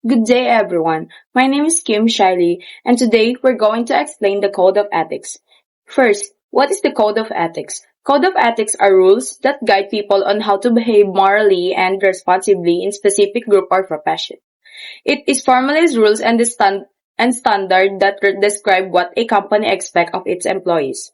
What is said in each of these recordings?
Good day, everyone. My name is Kim Shiley, and today we're going to explain the Code of Ethics. First, what is the Code of Ethics? Code of Ethics are rules that guide people on how to behave morally and responsibly in specific group or profession. It is formalized rules and standard that describe what a company expects of its employees.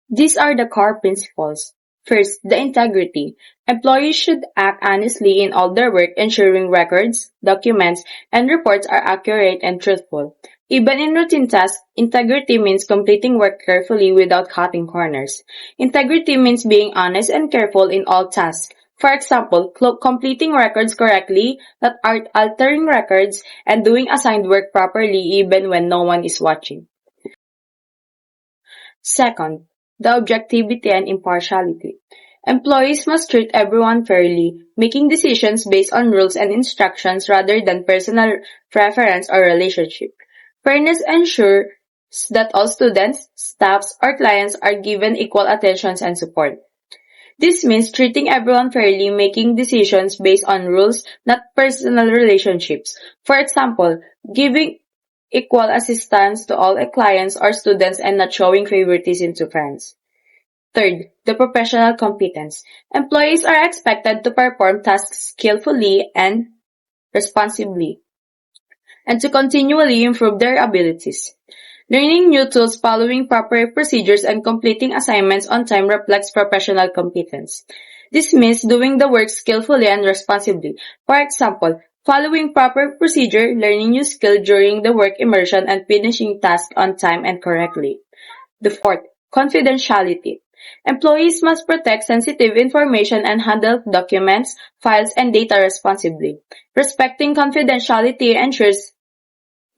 These are the core principles. First, the integrity. Employees should act honestly in all their work, ensuring records, documents, and reports are accurate and truthful. Even in routine tasks, integrity means completing work carefully without cutting corners. Integrity means being honest and careful in all tasks. For example, completing records correctly, not altering records, and doing assigned work properly even when no one is watching. Second, the objectivity and impartiality. Employees must treat everyone fairly, making decisions based on rules and instructions rather than personal preference or relationship. Fairness ensures that all students, staffs, or clients are given equal attention and support. This means treating everyone fairly, making decisions based on rules, not personal relationships. For example, giving equal assistance to all clients or students and not showing favoritism to friends. Third, the professional competence. Employees are expected to perform tasks skillfully and responsibly, and to continually improve their abilities. Learning new tools, following proper procedures, and completing assignments on time reflects professional competence. This means doing the work skillfully and responsibly. For example, following proper procedure, learning new skill during the work immersion, and finishing tasks on time and correctly. The fourth, confidentiality. Employees must protect sensitive information and handle documents, files, and data responsibly. Respecting confidentiality ensures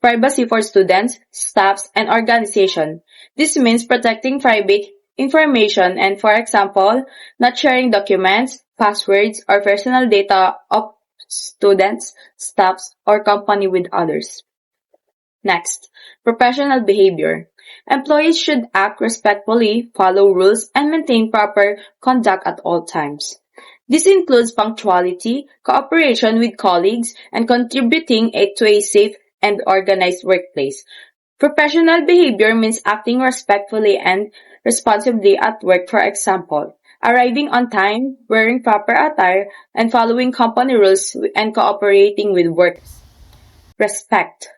privacy for students, staffs, and organization. This means protecting private information and, for example, not sharing documents, passwords, or personal data of students, staffs, or company with others. Next, professional behavior. Employees should act respectfully, follow rules, and maintain proper conduct at all times. This includes punctuality, cooperation with colleagues, and contributing to a safe and organized workplace. Professional behavior means acting respectfully and responsibly at work, for example, arriving on time, wearing proper attire, and following company rules and cooperating with workers. Respect.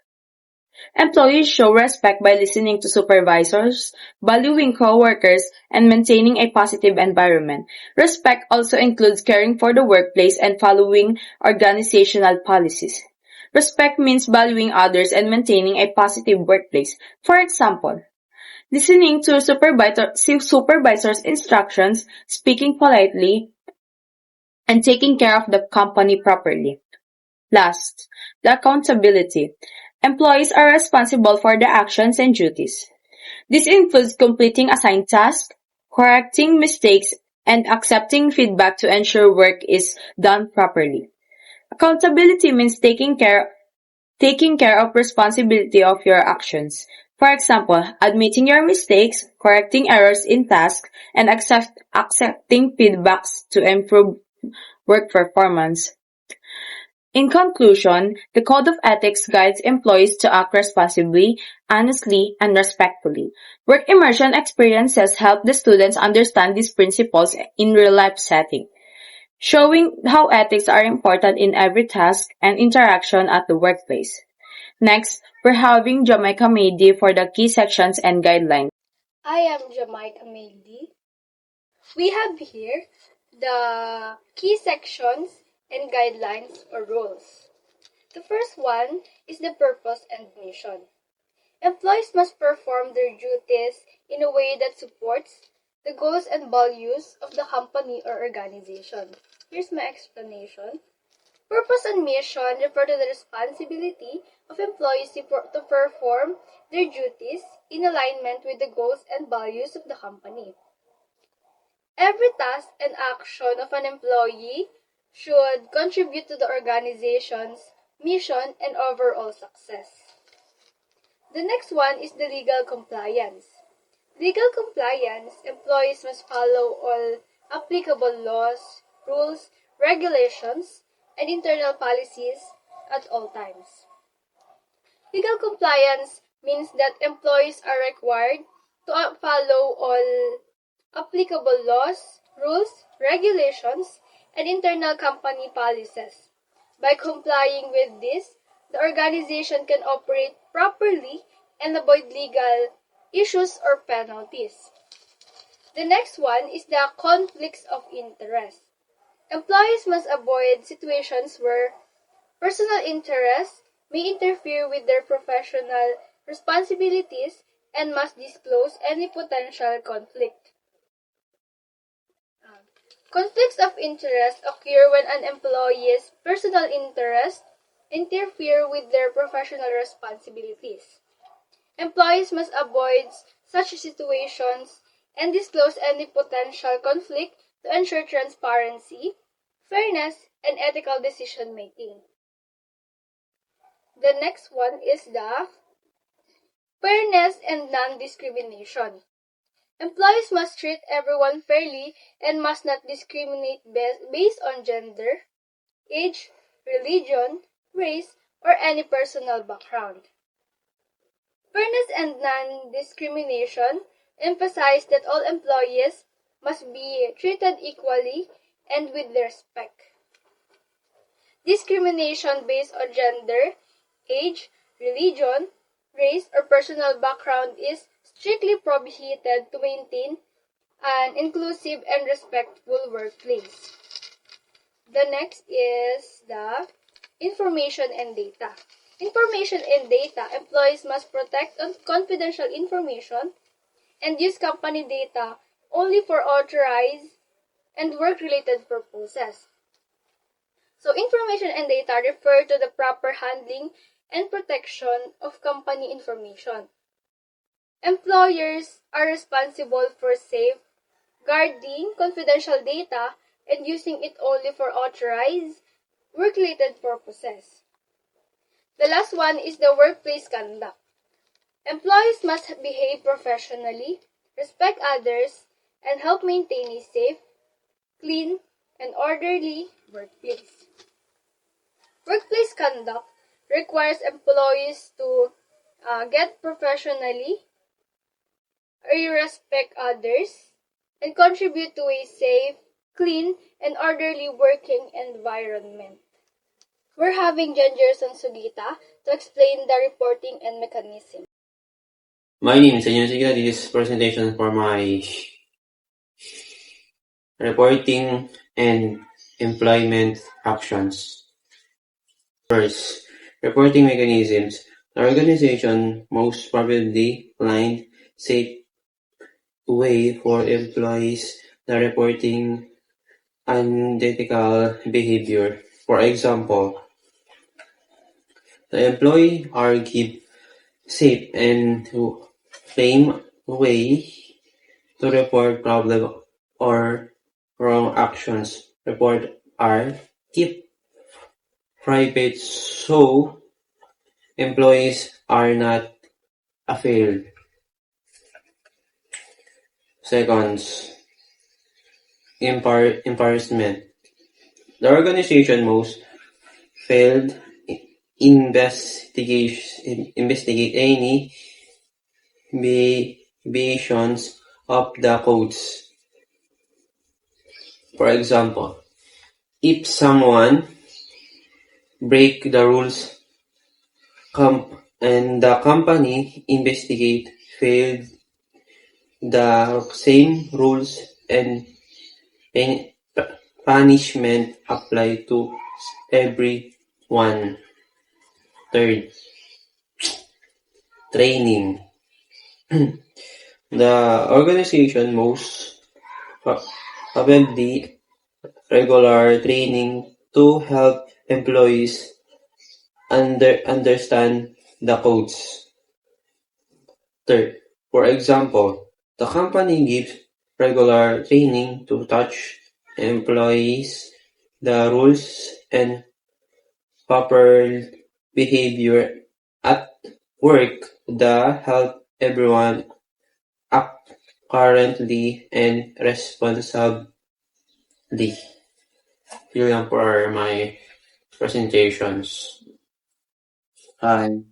Employees show respect by listening to supervisors, valuing coworkers, and maintaining a positive environment. Respect also includes caring for the workplace and following organizational policies. Respect means valuing others and maintaining a positive workplace. For example, listening to supervisor's instructions, speaking politely, and taking care of the company properly. Last, the accountability. Employees are responsible for their actions and duties. This includes completing assigned tasks, correcting mistakes, and accepting feedback to ensure work is done properly. Accountability means taking care of responsibility of your actions. For example, admitting your mistakes, correcting errors in tasks, and accepting feedbacks to improve work performance. In conclusion, the Code of Ethics guides employees to act responsibly, honestly, and respectfully. Work immersion experiences help the students understand these principles in real-life setting, showing how ethics are important in every task and interaction at the workplace. Next, we're having Jamaica Mady for the key sections and guidelines. I am Jamaica Maildi. We have here the key sections and guidelines or rules. The first one is the purpose and mission. Employees must perform their duties in a way that supports the goals and values of the company or organization. Here's my explanation. Purpose and mission refer to the responsibility of employees to perform their duties in alignment with the goals and values of the company. Every task and action of an employee should contribute to the organization's mission and overall success. The next one is the legal compliance. Legal compliance, employees must follow all applicable laws, rules, regulations, and internal policies at all times. Legal compliance means that employees are required to follow all applicable laws, rules, regulations, and internal company policies. By complying with this, the organization can operate properly and avoid legal issues or penalties. The next one is the conflicts of interest. Employees must avoid situations where personal interests may interfere with their professional responsibilities and must disclose any potential conflict. Conflicts of interest occur when an employee's personal interests interfere with their professional responsibilities. Employees must avoid such situations and disclose any potential conflict to ensure transparency, fairness, and ethical decision making. The next one is the fairness and non-discrimination. Employees must treat everyone fairly and must not discriminate based on gender, age, religion, race, or any personal background. Fairness and non-discrimination emphasize that all employees must be treated equally and with respect. Discrimination based on gender, age, religion, race, or personal background is strictly prohibited to maintain an inclusive and respectful workplace. The next is the information and data. Information and data. Employees must protect confidential information and use company data only for authorized and work-related purposes. So information and data refer to the proper handling and protection of company information. Employers are responsible for safeguarding confidential data and using it only for authorized, work-related purposes. The last one is the workplace conduct. Employees must behave professionally, respect others, and help maintain a safe, clean, and orderly workplace. Workplace conduct requires employees to get professionally, respect others, and contribute to a safe, clean, and orderly working environment. We're having Jen Gerson Sugita to explain the reporting and mechanism. My name is Anyon Sigla. This is presentation for my reporting and employment actions. First, reporting mechanisms. The organization most probably find safe way for employees the reporting unethical behavior. For example, the employee are give safe and claim way to report problem or wrong actions. Report are keep private so employees are not afraid. Seconds, embarrassment. The organization most failed investigate any violations of the codes. For example, if someone break the rules and the company investigate failed the same rules and punishment apply to everyone. Third, training. The organization most probably regular training to help employees understand the codes. Third, for example, the company gives regular training to teach employees the rules and proper behavior at work that help everyone act currently and responsibly. Yun lang for my presentations. Hi.